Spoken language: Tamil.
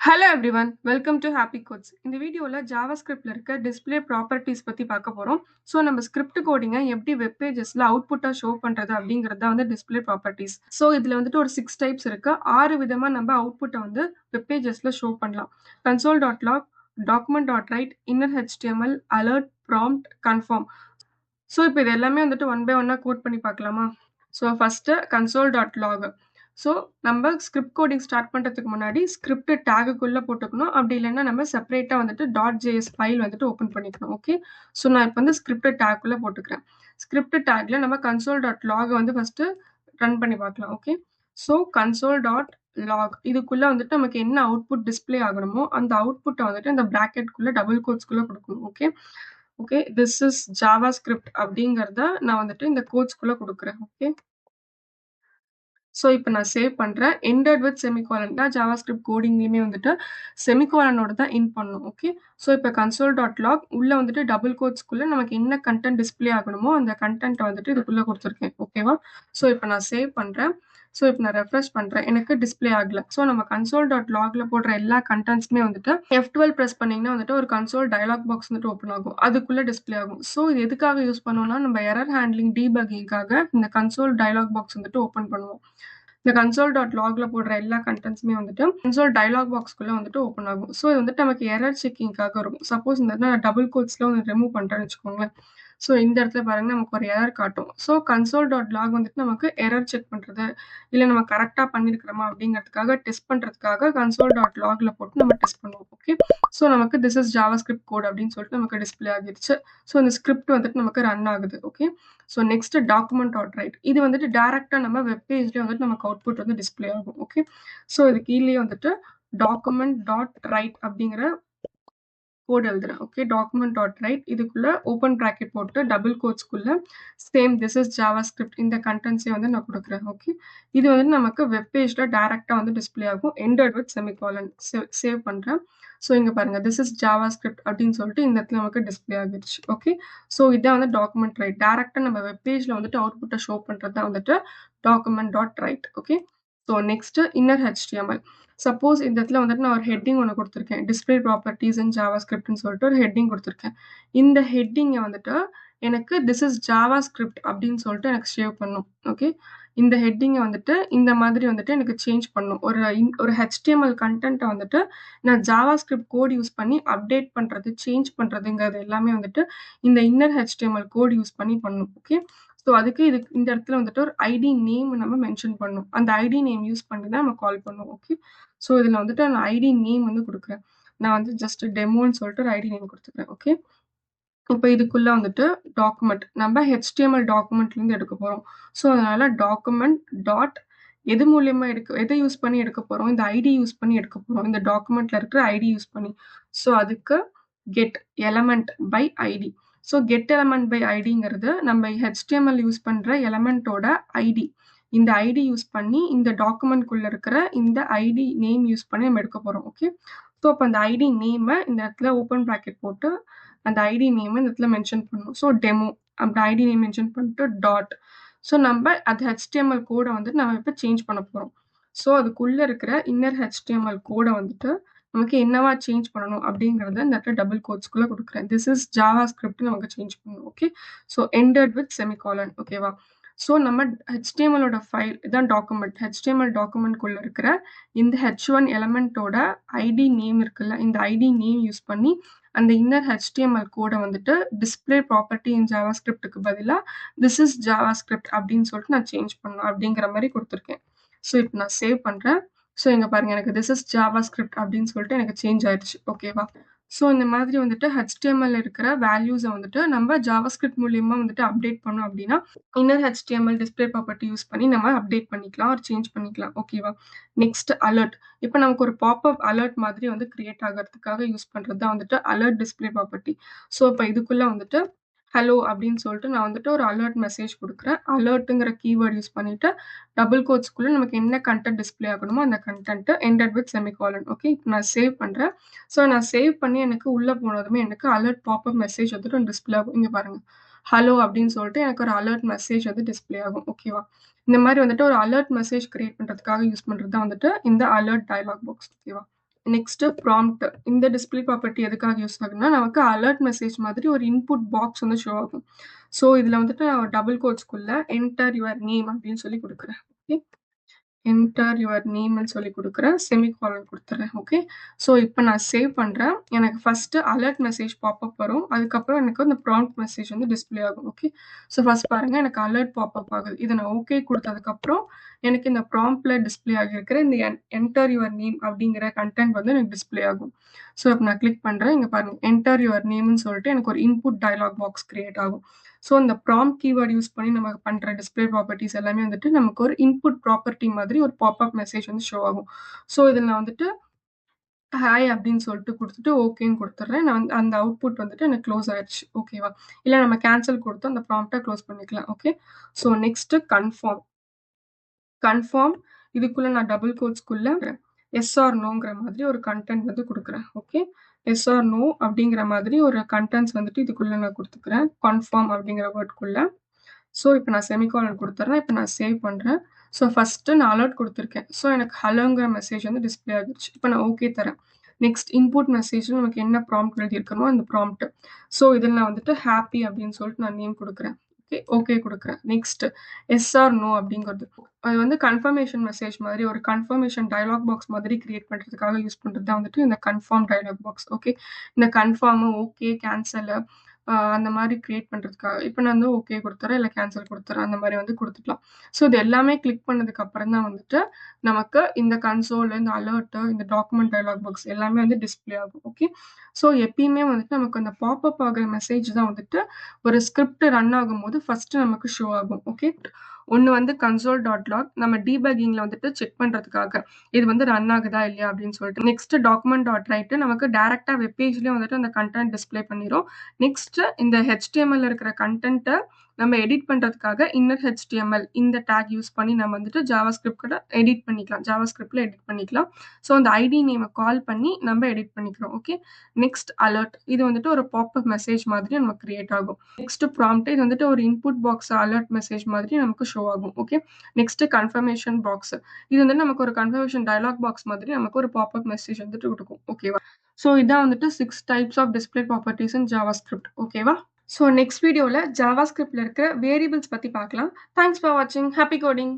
Hello everyone. Welcome to Happy Codes. இந்த வீடியோல ஜாவாஸ்கிரிப்ட்ல இருக்க டிஸ்ப்ளே ப்ராப்பர்ட்டீஸ் பத்தி பார்க்க போறோம். ஸோ நம்ம ஸ்கிரிப்ட் கோடிங்க எப்படி வெப் பேஜஸ்ல அவுட்புட்டா ஷோ பண்றது அப்படிங்கிறது தான் வந்து டிஸ்ப்ளே ப்ராப்பர்ட்டீஸ். ஸோ இதுல வந்துட்டு ஒரு 6 டைப்ஸ் இருக்கு. 6 விதமா நம்ம அவுட்புட்ட வந்து வெப் பேஜஸ்ல ஷோ பண்ணலாம். console.log, document.write, inner HTML, alert, prompt, confirm. So இப்போ இது எல்லாமே வந்துட்டு ஒன் பை ஒன்னா கோட் பண்ணி பார்க்கலாமா? So first console.log. ஸோ நம்ம ஸ்கிரிப்ட் கோடிங் ஸ்டார்ட் பண்ணுறதுக்கு முன்னாடி ஸ்கிரிப்ட் டேகுக்குள்ளே போட்டுக்கணும். அப்படி இல்லைன்னா நம்ம செப்பரேட்டாக வந்துட்டு .js ஃபைல் வந்துட்டு ஓப்பன் பண்ணிக்கணும். ஓகே. ஸோ நான் இப்போ வந்து ஸ்கிரிப்ட் டேக்குள்ளே போட்டுக்கிறேன். ஸ்கிரிப்ட் டேக்ல நம்ம console.log வந்து ஃபர்ஸ்ட்டு ரன் பண்ணி பார்க்கலாம். ஓகே. ஸோ console.log இதுக்குள்ளே வந்துட்டு நமக்கு என்ன அவுட்புட் டிஸ்ப்ளே ஆகணுமோ அந்த அவுட்புட்டை வந்துட்டு இந்த ப்ராக்கெட்குள்ளே டபுள் கோட்ஸ்குள்ளே கொடுக்கணும். Okay. Okay. This is JavaScript அப்படிங்கிறத நான் வந்துட்டு இந்த கோட்ஸ்குள்ளே கொடுக்குறேன். ஓகே. ஸோ இப்போ நான் சேவ் பண்றேன். எண்டட் வித் செமிகோலன் தான் ஜாவாஸ்கிரிப்ட் கோடிங்லயுமே வந்துட்டு செமிகோலனோட தான் எண்ட் பண்ணணும். ஓகே. ஸோ இப்போ console.log உள்ள வந்துட்டு டபுள் கோட்ஸ்குள்ள நமக்கு என்ன கன்டென்ட் டிஸ்ப்ளே ஆகணுமோ அந்த கன்டென்ட்ட வந்துட்டு இதுக்குள்ள குடுத்துருக்கேன். ஓகேவா? ஸோ இப்போ நான் சேவ் பண்றேன். ஸோ இப்போ நான் ரெஃப்ரெஷ் பண்றேன். எனக்கு டிஸ்ப்ளே ஆகல. ஸோ நம்ம console.logல போடுற எல்லா கன்டென்ட்ஸுமே வந்துட்டு F12 பிரஸ் பண்ணீங்கன்னா வந்துட்டு ஒரு கன்சோல் டயலாக் பாக்ஸ் வந்துட்டு ஓப்பன் ஆகும். அதுக்குள்ள டிஸ்ப்ளே ஆகும். ஸோ இது எதுக்காக யூஸ் பண்ணுவோம்னா நம்ம எரர் ஹேண்ட்லிங் டீபக்கிங்காக இந்த கன்சோல் டயலாக் பாக்ஸ் வந்துட்டு ஓப்பன் பண்ணுவோம். இந்த console.logல போடுற எல்லா கன்டென்ட்ஸுமே வந்துட்டு கன்சோல் டயலாக் பாக்ஸ்க்குள்ள வந்துட்டு ஓப்பன் ஆகும். ஸோ இது வந்துட்டு நமக்கு எரர் செக்கிங்காக வரும். சப்போஸ் இந்த இடத்துல நான் டபுள் கோட்ஸ்ல ஒண்ணு ரிமூவ் பண்றேன்னு வச்சுக்கோங்களேன். ஸோ இந்த இடத்துல பாருங்க நமக்கு ஒரு எரர் காட்டும். ஸோ console.log வந்துட்டு நமக்கு எரர் செக் பண்றது, இல்ல நம்ம கரெக்ட்டா பண்ணியிருக்கிறோமா அப்படிங்கிறதுக்காக டெஸ்ட் பண்றதுக்காக console.logல போட்டு நம்ம டெஸ்ட் பண்ணுவோம். ஓகே. ஸோ நமக்கு திஸ் இஸ் ஜாவாஸ்கிரிப்ட் கோட் அப்படின்னு சொல்லிட்டு நமக்கு டிஸ்ப்ளே ஆகிருச்சு. ஸோ இந்த ஸ்கிரிப்ட் வந்துட்டு நமக்கு ரன் ஆகுது. ஓகே. ஸோ நெக்ஸ்ட் document.write இது வந்துட்டு டைரக்ட்டா நம்ம வெப் பேஜ்லயே வந்துட்டு நமக்கு அவுட்புட் வந்து டிஸ்ப்ளே ஆகும். ஓகே. ஸோ இது கீழயே வந்துட்டு document.write அப்படிங்கிற கோட் எழுதுறேன். ஓகே. document.write இதுக்குள்ள ஓப்பன் பிராக்கெட் போட்டு டபுள் கோட்ஸ்க்குள்ள சேம் திஸ் இஸ் ஜாவாஸ்கிரிப்ட் இந்த கன்டென்ட்ஸே வந்து நான் குடுக்குறேன். ஓகே. இது வந்து நமக்கு வெப் பேஜ்ல டைரக்ட்டா வந்து டிஸ்ப்ளே ஆகும். எண்டட் வித் செமிகோலன் சேவ் பண்றேன். ஸோ இங்க பாருங்க திஸ் இஸ் ஜாவாஸ்கிரிப்ட் அப்படின்னு சொல்லிட்டு இந்த இடத்துல நமக்கு டிஸ்ப்ளே ஆகிருச்சு. ஓகே. ஸோ இதான் வந்து document.write டைரக்ட்டா நம்ம வெப் பேஜ்ல வந்துட்டு அவுட்புட்ட ஷோ பண்றது தான் வந்துட்டு document.write. Okay. So next inner HTML. Suppose இந்த இடத்துல வந்துட்டு நான் ஒரு ஹெட்டிங் ஒண்ணு குடுத்துருக்கேன். டிஸ்ப்ளே ப்ராப்பர்ட்டீஸ் இன் ஜாவாஸ்கிரிப்ட்ன்னு சொல்லிட்டு ஒரு ஹெட்டிங் குடுத்துருக்கேன். இந்த ஹெட்டிங்க வந்துட்டு எனக்கு திஸ் இஸ் ஜாவாஸ்கிரிப்ட் அப்படின்னு சொல்லிட்டு எனக்கு சேவ் பண்ணும். ஓகே. இந்த ஹெட்டிங்க வந்துட்டு இந்த மாதிரி வந்துட்டு எனக்கு சேஞ்ச் பண்ணும். ஒரு HTML கன்டென்ட்ட வந்துட்டு நான் ஜாவாஸ்கிரிப்ட் கோட் யூஸ் பண்ணி அப்டேட் பண்றது, சேஞ்ச் பண்றதுங்கிறது எல்லாமே வந்துட்டு இந்த இன்னர் HTML கோட் யூஸ் பண்ணி பண்ணும். ஓகே. ஸோ அதுக்கு இந்த இடத்துல வந்துட்டு ஒரு ஐடி நேம் நம்ம மென்ஷன் பண்ணணும். அந்த ஐடி நேம் யூஸ் பண்ணி தான் நம்ம கால் பண்ணுவோம். ஓகே. ஸோ இதில் வந்துட்டு நான் ஐடி நேம் வந்து கொடுக்குறேன். நான் வந்து ஜஸ்ட் டெமோன்னு சொல்லிட்டு ஒரு ஐடி நேம் கொடுத்துக்கிறேன். ஓகே. இப்போ இதுக்குள்ள வந்துட்டு டாக்குமெண்ட் நம்ம HTML டாக்குமெண்ட்லேருந்து எடுக்க போகிறோம். ஸோ அதனால டாக்குமெண்ட் டாட் எது மூலியமா எதை யூஸ் பண்ணி எடுக்க போகிறோம், இந்த ஐடி யூஸ் பண்ணி எடுக்க போகிறோம், இந்த டாக்குமெண்ட்ல இருக்கிற ஐடி யூஸ் பண்ணி. ஸோ அதுக்கு get element by ID. So get element by ஐடிங்கிறது நம்ம HTML யூஸ் பண்ணுற எலமெண்ட்டோட ஐடி. இந்த ஐடி யூஸ் பண்ணி இந்த டாக்குமெண்ட்குள்ள இருக்கிற இந்த ஐடி நேம் யூஸ் பண்ணி நம்ம எடுக்க போகிறோம். ஓகே. ஸோ அப்போ அந்த ஐடி நேமை இந்த இடத்துல ஓப்பன் ப்ராக்கெட் போட்டு அந்த ஐடி நேம் இந்த இடத்துல மென்ஷன் பண்ணணும். ஸோ டெமோ அப்படி ஐடி நேம் மென்ஷன் பண்ணிட்டு டாட். ஸோ நம்ம அது HTML கோடை வந்துட்டு நம்ம இப்போ சேஞ்ச் பண்ண போகிறோம். ஸோ அதுக்குள்ள இருக்கிற இன்னர் HTML கோடை வந்துட்டு நமக்கு என்னவா சேஞ்ச் பண்ணணும் அப்படிங்கிறத இந்த இடத்துல டபுள் கோட்ஸ்குள்ள கொடுக்குறேன். திஸ் இஸ் ஜாவாஸ்கிரிப்ட் நமக்கு சேஞ்ச் பண்ணணும். Okay. So ended with semicolon. ஓகேவா? ஸோ நம்ம HTMLோட ஃபைல் இதான் டாக்குமெண்ட். HTML டாக்குமெண்ட்குள்ள இருக்கிற இந்த H1 எலமெண்ட்டோட ஐடி நேம் இருக்குல்ல, இந்த ஐடி நேம் யூஸ் பண்ணி அந்த இன்னர் HTML கோடை வந்துட்டு டிஸ்ப்ளே ப்ராப்பர்ட்டி இன் ஜாவாஸ்கிரிப்டுக்கு பதிலாக திஸ் இஸ் ஜாவாஸ்கிரிப்ட் அப்படின்னு சொல்லிட்டு நான் சேஞ்ச் பண்ணணும் அப்படிங்கிற மாதிரி கொடுத்துருக்கேன். ஸோ இப்போ நான் சேவ் பண்ணுறேன். ஸோ இங்க பாருங்க எனக்கு திஸ் இஸ் ஜாவாஸ்கிரிப்ட் அப்படின்னு சொல்லிட்டு எனக்கு சேஞ்ச் ஆயிடுச்சு. ஓகேவா? ஸோ இந்த மாதிரி வந்துட்டு HTML இருக்கிற வேல்யூஸை வந்துட்டு நம்ம ஜாவாஸ்கிரிப்ட் மூலியமா வந்துட்டு அப்டேட் பண்ணோம் அப்படின்னா inner HTML display property use பண்ணி நம்ம அப்டேட் பண்ணிக்கலாம் ஒரு சேஞ்ச் பண்ணிக்கலாம். ஓகேவா? Next alert. இப்போ நமக்கு ஒரு பாப்அப் அலர்ட் மாதிரி வந்து கிரியேட் ஆகிறதுக்காக யூஸ் பண்றது தான் வந்துட்டு அலர்ட் டிஸ்ப்ளே ப்ராப்பர்ட்டி. ஸோ இப்போ இதுக்குள்ள வந்துட்டு ஹலோ அப்படின்னு சொல்லிட்டு நான் வந்துட்டு ஒரு அலர்ட் மெசேஜ் கொடுக்குறேன். அலர்ட்டுங்கிற கீவேர்ட் யூஸ் பண்ணிட்டு டபுள் கோட்ஸ்குள்ள நமக்கு என்ன கண்டென்ட் டிஸ்ப்ளே ஆகணுமோ அந்த content ended with semicolon. Okay. இப்போ நான் சேவ் பண்றேன். ஸோ நான் சேவ் பண்ணி எனக்கு உள்ள போனதுமே எனக்கு அலர்ட் பாப்அப் மெசேஜ் வந்துட்டு டிஸ்ப்ளே ஆகும். இங்க பாருங்க ஹலோ அப்படின்னு சொல்லிட்டு எனக்கு ஒரு அலர்ட் மெசேஜ் வந்து டிஸ்ப்ளே ஆகும். ஓகேவா? இந்த மாதிரி வந்துட்டு ஒரு அலர்ட் மெசேஜ் கிரியேட் பண்றதுக்காக யூஸ் பண்றது தான் வந்துட்டு இந்த அலர்ட் டயலாக் பாக்ஸ். ஓகேவா? Next prompt. இந்த டிஸ்ப்ளே ப்ராப்பர்ட்டி எதுக்காக யூஸ் ஆகுதுன்னா, நமக்கு அலர்ட் மெசேஜ் மாதிரி ஒரு இன்புட் பாக்ஸ் வந்து ஷோ ஆகும். ஸோ இதுல வந்துட்டு நான் டபுள் கோட்ஸ்குள்ள என்டர் யுவர் நேம் அப்படின்னு சொல்லி குடுக்குறேன். ஓகே. என்டர் யுவர் நேம்னு சொல்லி குடுக்குறேன். செமிகாலன் குடுத்துறேன். ஓகே. ஸோ இப்ப நான் சேவ் பண்றேன். எனக்கு ஃபர்ஸ்ட் அலர்ட் மெசேஜ் பாப்அப் வரும். அதுக்கப்புறம் எனக்கு அந்த ப்ராம்ப்ட் மெசேஜ் வந்து டிஸ்ப்ளே ஆகும். ஓகே. ஸோ ஃபர்ஸ்ட் பாருங்க எனக்கு அலர்ட் பாப்அப் ஆகுது. இத நான் ஓகே குடுத்ததுக்கப்புறம் எனக்கு இந்த ப்ராம்ப்ட்ல டிஸ்ப்ளே ஆகியிருக்கிற இந்த என்டர் யுவர் நேம் அப்படிங்கிற கன்டென்ட் வந்து எனக்கு டிஸ்ப்ளே ஆகும். ஸோ இப்ப நான் கிளிக் பண்றேன். இங்க பாருங்க என்டர் யுவர் நேம்னு சொல்லிட்டு எனக்கு ஒரு இன்புட் டயலாக் பாக்ஸ் கிரியேட் ஆகும். ஸோ இந்த ப்ராம்ப்ட் கீவேர்ட் யூஸ் பண்ணி நம்ம பண்ற டிஸ்ப்ளே ப்ராப்பர்ட்டீஸ் எல்லாமே வந்துட்டு நமக்கு ஒரு இன்புட் ப்ராப்பர்ட்டி மாதிரி ஒரு பாப்அப் மெசேஜ் வந்து ஷோ ஆகும். ஸோ இதில் நான் வந்துட்டு ஹாய் அப்படின்னு சொல்லிட்டு குடுத்துட்டு ஓகேன்னு குடுத்துடுறேன். நான் வந்து அந்த அவுட்புட் வந்துட்டு எனக்கு க்ளோஸ் ஆயிடுச்சு. ஓகேவா? இல்ல நம்ம கேன்சல் குடுத்து அந்த ப்ராம்ப்ட்ட க்ளோஸ் பண்ணிக்கலாம். Okay. So next confirm. Confirm இதுக்குள்ள நான் டபுள் கோட்ஸ்குள்ள எஸ் ஆர் நோங்கிற மாதிரி ஒரு கன்டென்ட் வந்து குடுக்குறேன். ஓகே. எஸ் ஆர் நோ அப்படிங்கிற மாதிரி ஒரு கன்டென்ட்ஸ் வந்துட்டு இதுக்குள்ள நான் குடுத்துக்கிறேன். கன்ஃபார்ம் அப்படிங்கிற வேர்ட்குள்ள. ஸோ இப்போ நான் செமிகாலன் குடுத்துறேன். இப்போ நான் சேவ் பண்றேன். ஸோ ஃபர்ஸ்ட்டு நான் அலர்ட் குடுத்துருக்கேன். ஸோ எனக்கு ஹலோங்கிற மெசேஜ் வந்து டிஸ்ப்ளே ஆகிருச்சு. இப்போ நான் ஓகே தரேன். நெக்ஸ்ட் இன்புட் மெசேஜ்ல நமக்கு என்ன ப்ராம்ப்ட் எழுதியிருக்கனோ அந்த ப்ராம்ப்ட். ஸோ இதில் நான் வந்துட்டு ஹாப்பி அப்படின்னு சொல்லிட்டு நான் நேம் குடுக்குறேன். ஓகே. ஓகே குடுக்குறேன். நெக்ஸ்ட் எஸ் ஆர் நோ அப்படிங்கிறது. அது வந்து கன்ஃபர்மேஷன் மெசேஜ் மாதிரி ஒரு கன்ஃபர்மேஷன் டயலாக் பாக்ஸ் மாதிரி கிரியேட் பண்றதுக்காக யூஸ் பண்றது தான் வந்துட்டு இந்த கன்ஃபார்ம் டயலாக் பாக்ஸ். ஓகே. இந்த கன்ஃபார்ம், ஓகே, கேன்சல் அந்த மாதிரி கிரியேட் பண்றதுக்காக. இப்ப நான் வந்து ஓகே குடுத்துறேன், இல்ல கேன்சல் குடுத்துறேன். அந்த மாதிரி வந்து குடுத்துக்கலாம். ஸோ இது எல்லாமே கிளிக் பண்ணதுக்கு அப்புறம் தான் வந்துட்டு நமக்கு இந்த கன்சோல், இந்த அலர்ட், இந்த டாக்குமெண்ட் டயலாக் பாக்ஸ் எல்லாமே வந்து டிஸ்ப்ளே ஆகும். ஓகே. ஸோ எப்பயுமே வந்துட்டு நமக்கு அந்த பாப்அப் ஆகுற மெசேஜ் தான் வந்துட்டு ஒரு ஸ்கிரிப்ட் ரன் ஆகும்போது ஃபர்ஸ்ட் நமக்கு ஷோ ஆகும். ஓகே. ஒண்ணு வந்து கன்சோல் டாட் லாக் நம்ம டீபக்கிங்ல வந்துட்டு செக் பண்றதுக்காக இது வந்து ரன் ஆகுதா இல்லையா அப்படின்னு சொல்லிட்டு. நெக்ஸ்ட் டாக்குமெண்ட் டாட் ரைட் நமக்கு டைரக்டா வெப் பேஜ்லயே வந்துட்டு அந்த கண்டென்ட் டிஸ்ப்ளே பண்ணிரும். நெக்ஸ்ட் இந்த HTML இருக்கிற கண்டென்ட்டை நம்ம எடிட் பண்றதுக்காக இன்னர் HTML இந்த டேக் யூஸ் பண்ணி நம்ம வந்துட்டு ஜாவாஸ்கிரிப்ட்ல எடிட் பண்ணிக்கலாம். ஜாவாஸ்கிரிப்ட்ல எடிட் பண்ணிக்கலாம். ஸோ அந்த ஐடி நேமை கால் பண்ணி நம்ம எடிட் பண்ணிக்கிறோம். ஓகே. நெக்ஸ்ட் அலர்ட் இது வந்துட்டு ஒரு பாப்அப் மெசேஜ் மாதிரி நமக்கு கிரியேட் ஆகும். நெக்ஸ்ட் ப்ராம்ப்ட் இது வந்துட்டு ஒரு இன்புட் பாக்ஸ் அலர்ட் மெசேஜ் மாதிரி நமக்கு ஷோ ஆகும். ஓகே. நெக்ஸ்ட் கன்ஃபர்மேஷன் பாக்ஸ் இது வந்து நமக்கு ஒரு கன்ஃபர்மேஷன் டயலாக் பாக்ஸ் மாதிரி நமக்கு ஒரு பாப்அப் மெசேஜ் வந்துட்டு கொடுக்கும். ஓகேவா? ஸோ இதான் வந்துட்டு 6 types of display properties in JavaScript. ஓகேவா? ஸோ நெக்ஸ்ட் வீடியோல ஜாவாஸ்கிரிப்ட்ல இருக்கிற வேரியபிள்ஸ் பத்தி பார்க்கலாம். தேங்க்ஸ் ஃபார் வாட்சிங். Happy coding.